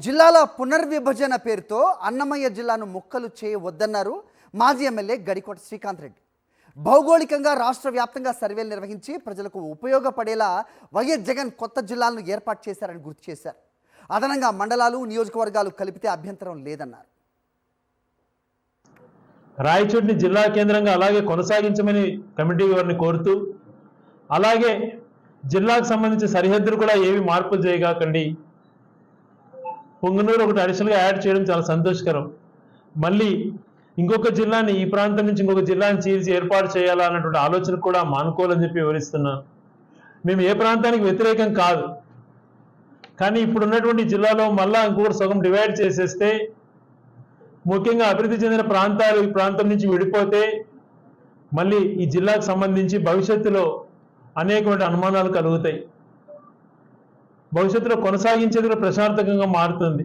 జిల్లాల పునర్విభజన పేరుతో అన్నమయ్య జిల్లాను ముక్కలు చేయవద్దన్నారు మాజీ ఎమ్మెల్యే గడికోట శ్రీకాంత్ రెడ్డి. భౌగోళికంగా రాష్ట్ర వ్యాప్తంగా సర్వేలు నిర్వహించి ప్రజలకు ఉపయోగపడేలా వైఎస్ జగన్ కొత్త జిల్లాలను ఏర్పాటు చేశారని గుర్తు చేశారు. అదనంగా మండలాలు, నియోజకవర్గాలు కలిపితే అభ్యంతరం లేదన్నారు. రాయచోటిని జిల్లా కేంద్రంగా అలాగే కొనసాగించమని కమిటీ వారిని కోరుతూ, అలాగే జిల్లాకు సంబంధించి సరిహద్దులు కూడా ఏవి మార్పులు చేయగాకండి, పొంగనూరు ఒకటి అడిషనల్గా యాడ్ చేయడం చాలా సంతోషకరం. మళ్ళీ ఇంకొక జిల్లాని, ఈ ప్రాంతం నుంచి ఇంకొక జిల్లాని చీల్చి ఏర్పాటు చేయాలా అన్నటువంటి ఆలోచన కూడా మానుకోవాలని చెప్పి వివరిస్తున్నాం. మేము ఏ ప్రాంతానికి వ్యతిరేకం కాదు, కానీ ఇప్పుడు ఉన్నటువంటి జిల్లాలో మళ్ళా ఇంకొకటి సగం డివైడ్ చేసేస్తే, ముఖ్యంగా అభివృద్ధి చెందిన ప్రాంతాలు ఈ ప్రాంతం నుంచి విడిపోతే మళ్ళీ ఈ జిల్లాకు సంబంధించి భవిష్యత్తులో అనేకమైన అనుమానాలు కలుగుతాయి. భవిష్యత్తులో కొనసాగించేది కూడా ప్రశాంతకంగా మారుతుంది.